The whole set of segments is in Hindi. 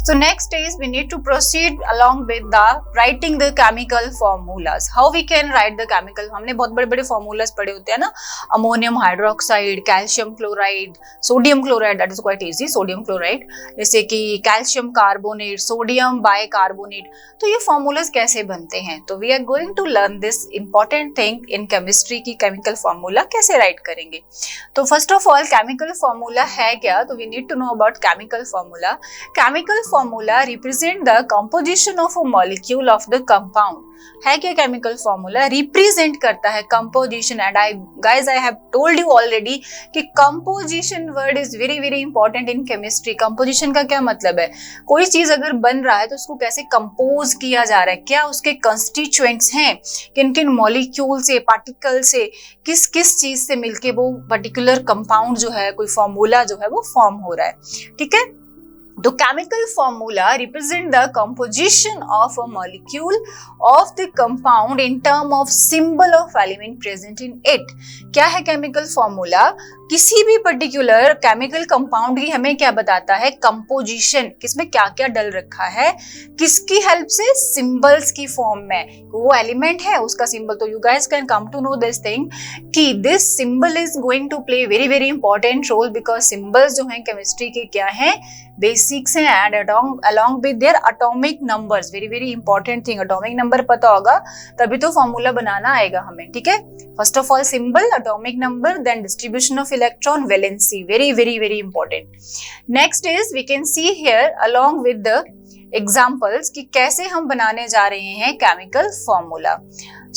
So next is we need to proceed along with the writing the chemical formulas. How we can write the chemical? हमने बहुत बड़े-बड़े formulas पढ़े होते हैं ना, ammonium hydroxide, calcium chloride, sodium chloride, that is quite easy, sodium chloride, जैसे कि कैल्शियम कार्बोनेट, सोडियम बाइकार्बोनेट. तो ये formulas कैसे बनते हैं? तो we are going to learn this important thing in chemistry की chemical formula कैसे write करेंगे. तो first of all chemical formula है क्या? तो we need to know about chemical formula. Chemical formula represent the composition of a molecule of the compound. है क्या chemical formula? represent करता है composition. And guys I have told you already कि composition word is very very important in chemistry. composition का क्या मतलब है? कोई चीज अगर बन रहा है तो उसको कैसे compose किया जा रहा है, क्या उसके constituents हैं, किन किन molecule से, particle से, किस किस चीज से मिलके वो particular compound जो है, कोई formula जो है वो form हो रहा है. ठीक है. The chemical formula represent the composition of a molecule of the compound in term of symbol of element present in it. क्या है chemical formula? किसी भी particular chemical compound की हमें क्या बताता है? composition, किसमें क्या क्या डल रखा है, किसकी help से? symbols की form में. वो element है उसका symbol. तो you guys can come to know this thing कि this symbol is going to play very very important role because symbols जो हैं chemistry के क्या हैं? बेसिक्स हैं and along with their atomic numbers. very very important thing. atomic number पता होगा तभी तो फॉर्मूला बनाना आएगा हमें. ठीक है. First of all symbol, atomic number, then distribution of electron, valency. very very very important. next is we can see here along with the examples कि कैसे हम बनाने जा रहे हैं chemical formula.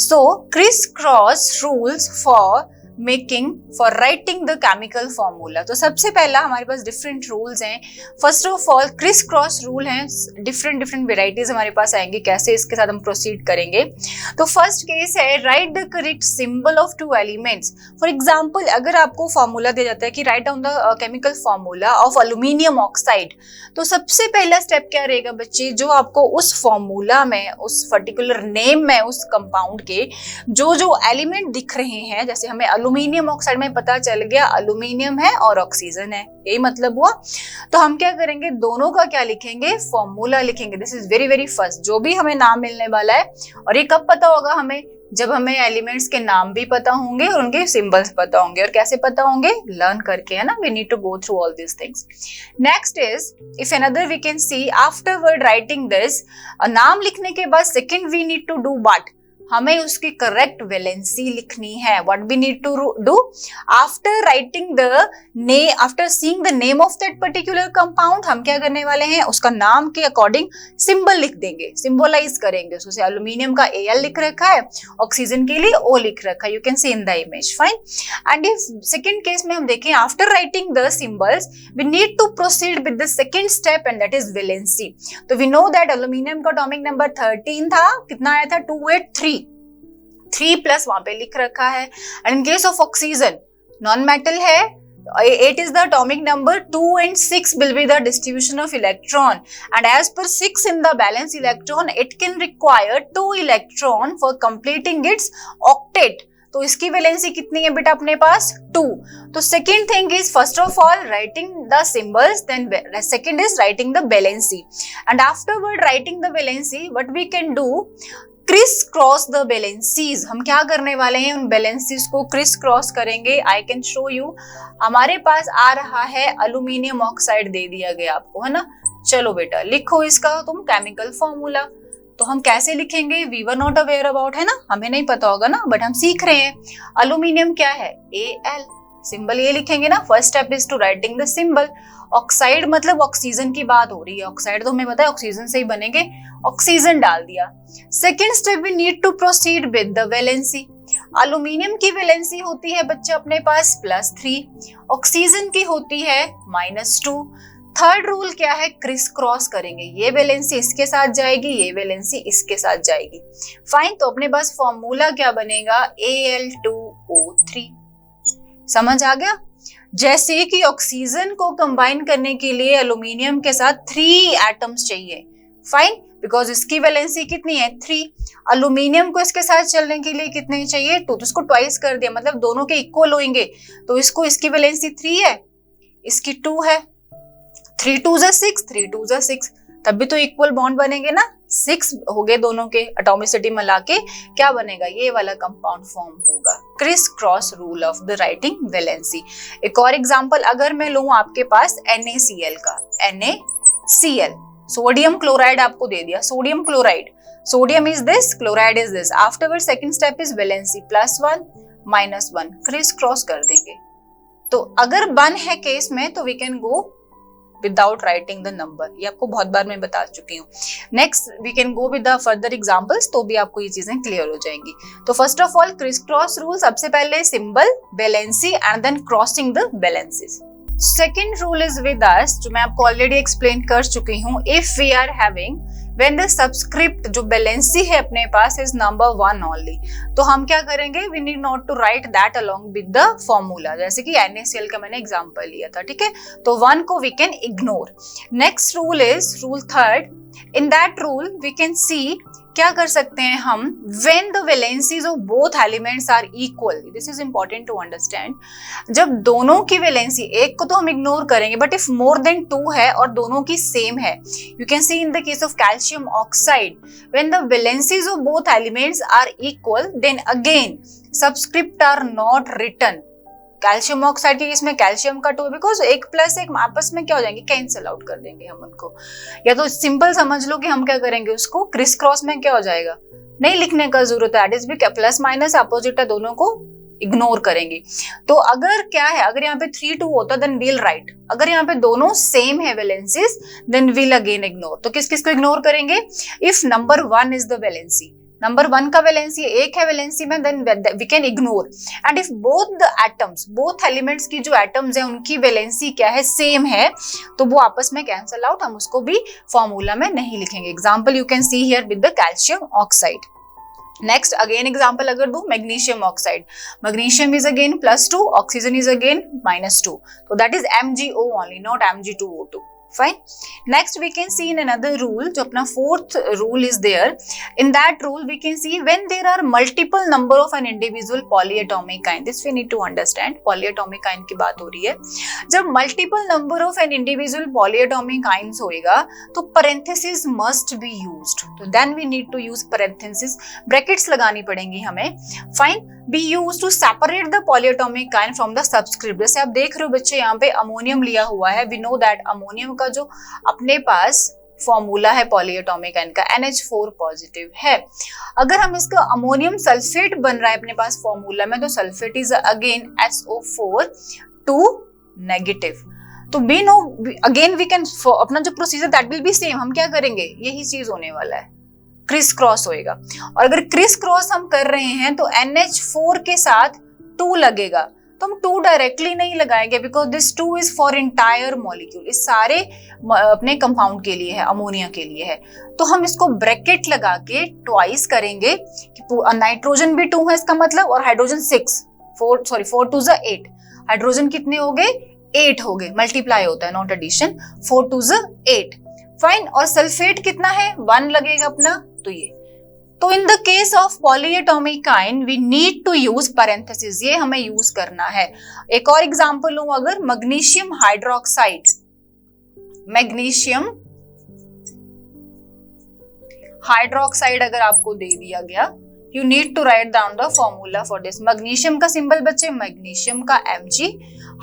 so criss cross rules for writing the chemical formula. तो सबसे पहला हमारे पास different rules हैं. first of all criss cross rule हैं, different varieties हमारे पास आएंगे, कैसे इसके साथ हम proceed करेंगे. तो first case है write the correct symbol of two elements. for example अगर आपको formula दिया जाता है कि write down the chemical formula of aluminium oxide, तो सबसे पहला step क्या रहेगा बच्चे? जो आपको उस formula में, उस particular name में, उस compound के जो जो element दिख रहे हैं, जैसे हमें एल्यूमिनियम ऑक्साइड में पता चल गया एल्यूमिनियम है और ऑक्सीजन है, यही मतलब हुआ. तो हम क्या करेंगे? दोनों का क्या लिखेंगे? फॉर्मूला लिखेंगे. This is very very first. जो भी हमें नाम मिलने वाला है, और ये कब पता होगा हमें? जब हमें एलिमेंट्स के नाम भी पता होंगे और उनके सिंबल्स पता होंगे. और कैसे पता होंगे? लर्न करके, है ना. We need to go through all this things. Next is if another we can see afterward writing this, नाम लिखने के बाद second we need to do what? हमें उसकी करेक्ट वैलेंसी लिखनी है. What we need to do? After writing the name, after seeing the name of that particular compound, हम क्या करने वाले हैं? उसका नाम के अकॉर्डिंग सिंबल लिख देंगे, सिंबलाइज करेंगे. जैसे एल्यूमिनियम का Al लिख रखा है, ऑक्सीजन के लिए O लिख रखा है. You can see in the image. Fine. And if second case में हम देखें, after writing the symbols we need to proceed with the second step and that is valency. तो वी नो दैट एल्यूमिनियम का एटॉमिक नंबर 13 था. कितना आया था? 283. 3 प्लस वहां पे लिख रखा है. And in case of oxygen non metal है, 8 is the atomic number, 2 and 6 will be the distribution of electron, and as per 6 in the valence electron it can require 2 electron for completing its octet. तो इसकी वैलेंसी कितनी है बेटा अपने पास? 2. तो second thing is first of all writing the symbols, then second is writing the valency. And afterward writing the valency what we can do? Criss cross the valencies. हम क्या करने वाले हैं? उन बैलेंसीज को क्रिस क्रॉस करेंगे. I can show you. हमारे पास आ रहा है एल्यूमिनियम ऑक्साइड, दे दिया गया आपको, है ना. चलो बेटा लिखो इसका तुम केमिकल फॉर्मूला. तो हम कैसे लिखेंगे? We were not aware about, है ना, हमें नहीं पता होगा ना, बट हम सीख रहे हैं. एल्यूमिनियम क्या है? Al. सिंबल ये लिखेंगे ना. First step is to writing the symbol. Oxide मतलब ऑक्सीजन की बात हो रही है. ऑक्साइड तो हमें पता है ऑक्सीजन से ही बनेंगे. ऑक्सीजन डाल दिया. Second step we need to proceed with the valency. Aluminium की वैलेंसी होती है बच्चे अपने पास +3, ऑक्सीजन की होती है -2. थर्ड रूल क्या है? क्रिस क्रॉस करेंगे. ये वैलेंसी इसके साथ जाएगी, ये वैलेंसी इसके साथ जाएगी. फाइन. तो अपने पास फॉर्मूला क्या बनेगा? Al2O3. समझ आ गया? जैसे कि ऑक्सीजन को कंबाइन करने के लिए एल्यूमिनियम के साथ 3 एटम्स चाहिए. फाइन. बिकॉज इसकी वैलेंसी कितनी है? 3. एल्यूमिनियम को इसके साथ चलने के लिए कितने चाहिए? 2. तो इसको ट्वाइस कर दिया, मतलब दोनों के इक्वल होंगे. तो इसकी वैलेंसी 3 है, इसकी 2 है. 3 2 6, 3 2 6. तब भी तो इक्वल बॉन्ड बनेंगे ना, 6 हो गए दोनों के एटॉमिसिटी मिला के, क्या बनेगा, ये वाला कंपाउंड फॉर्म होगा। Criss cross rule of the writing valency. एक और एग्जांपल अगर मैं लूं आपके पास NaCl का, NaCl, सोडियम क्लोराइड आपको दे दिया, sodium chloride, sodium is this, chloride is this, afterward second step is valency, +1 -1, criss cross कर देंगे। तो अगर 1 है केस में तो we can go without writing the number, ये आपको बहुत बार मैं बता चुकी हूँ। Next we can go with the further examples, तो भी आपको ये चीजें क्लियर हो जाएंगी। तो first of all criss cross rule, सबसे पहले symbol valency and then crossing the valencies. Second rule is with us, जो मैं आपको ऑलरेडी एक्सप्लेन कर चुकी हूँ, if we are having when the subscript जो वैलेंसी है अपने पास इज नंबर 1 ओनली, तो हम क्या करेंगे, we need not to write that along with the formula, जैसे कि NaCl का मैंने एग्जांपल लिया था, ठीक है, तो 1 को we can ignore. Next rule is rule third, in that rule we can see क्या कर सकते हैं हम, when the valencies of both elements are equal, this is important to understand, जब दोनों की वैलेंसी, एक को तो हम इग्नोर करेंगे, बट इफ मोर देन 2 है और दोनों की सेम है, you can see in the case of calcium oxide, when the valencies of both elements are equal, then again subscript are not written. Calcium oxide के इसमें कैल्शियम का 2, बिकॉज 1 + 1 आपस में क्या हो जाएंगे, कैंसिल आउट कर देंगे हम उनको, या तो सिंपल समझ लो कि हम क्या करेंगे, उसको क्रिस क्रॉस में क्या हो जाएगा, नहीं लिखने का जरूरत है, भी प्लस माइनस अपोजिट है, दोनों को इग्नोर करेंगे। तो अगर क्या है, अगर यहाँ पे 3 2 होता देन वील राइट, अगर यहाँ पे दोनों सेम है valencies then we'll again ignore. तो किस किस को इग्नोर करेंगे, if number 1 is the valency, number 1 का वैलेंसी 1 है वैलेंसी में, then we can ignore. And if both the atoms, both elements की जो एटम्स है उनकी वैलेंसी क्या है, सेम है, तो वो आपस में कैंसल आउट, हम उसको भी फॉर्मूला में नहीं लिखेंगे। Example you can see here with the calcium oxide. Next again example अगर दो, magnesium oxide, magnesium is again +2, oxygen is again -2, तो that is MgO only, not Mg2O2। Fine. Next we can see in another rule, जो अपना 4th rule is there. In that rule we can see when there are multiple number of an individual polyatomic ion. This we need to understand. Polyatomic ion की बात हो रही है। जब multiple number of an individual polyatomic ions होएगा तो parenthesis must be used. तो then we need to use parenthesis. Brackets लगानी पड़ेंगी हमें। Fine. Be used to separate the polyatomic ion from the subscript. जैसे आप देख रहे हो बच्चे यहाँ पे अमोनियम लिया हुआ है, we know that अमोनियम का जो अपने पास फॉर्मूला है पॉलीएटॉमिक आयन का NH4 पॉजिटिव है। अगर हम इसका अमोनियम सल्फेट बन रहा है अपने पास फॉर्मूला में, तो sulphate is again SO4 2 negative. तो we know again we can, अपना जो procedure that will be same, हम क्या करेंगे, यही चीज होने वाला है, क्रिस क्रॉस होएगा। और अगर क्रिस क्रॉस हम कर रहे हैं तो NH4 के साथ 2 लगेगा, तो हम 2 डायरेक्टली नहीं लगाएंगे, because this 2 is for entire molecule, इस सारे अपने कंपाउंड के लिए है, अमोनिया के लिए है। तो हम इसको ब्रैकेट लगा के ट्वाइस करेंगे, नाइट्रोजन भी 2 है इसका मतलब, और हाइड्रोजन 4 2 8, हाइड्रोजन कितने हो गए, 8 हो गए, मल्टीप्लाई होता है नॉट एडिशन, 4 2 8। फाइन। और सल्फेट कितना है, 1 लगेगा अपना, तो ये। तो in the case of polyatomic ion we need to use parenthesis, ये हमें यूज करना है। एक और एग्जांपल लूं अगर, मैग्नीशियम हाइड्रोक्साइड, मैग्नीशियम हाइड्रोक्साइड अगर आपको दे दिया गया, you need to write down the formula for this. Magnesium का सिंबल बच्चे, मैग्नीशियम का Mg,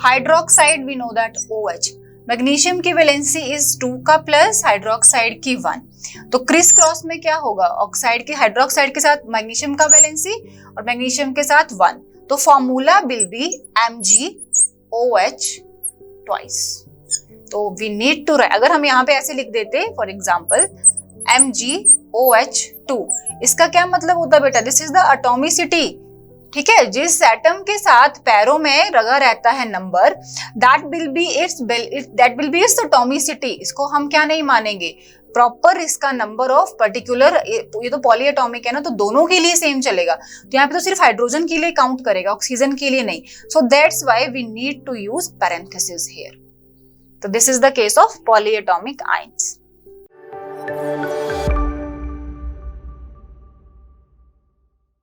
hydroxide we know that OH। Magnesium की वैलेंसी इज 2 का प्लस, हाइड्रोक्साइड की 1। तो क्रिस क्रॉस में क्या होगा, ऑक्साइड के हाइड्रोक्साइड के साथ मैग्नीशियम का वैलेंसी और मैग्नीशियम के साथ 1, तो formula will be MgOH twice. तो वी नीड टू, अगर हम यहाँ पे ऐसे लिख देते फॉर एग्जांपल MgOH2, इसका क्या मतलब होता बेटा, दिस इज द एटॉमिसिटी, ठीक है, जिस एटम के साथ पैरों में लगा रहता है number, that will B it's atomicity. इसको हम क्या नहीं मानेंगे, प्रॉपर इसका नंबर ऑफ पर्टिकुलर, ये तो पॉलीएटॉमिक है ना, तो दोनों के लिए सेम चलेगा, तो यहाँ पे तो सिर्फ हाइड्रोजन के लिए काउंट करेगा, ऑक्सीजन के लिए नहीं। So that's why we need to use parenthesis here. तो this is the case of polyatomic ions.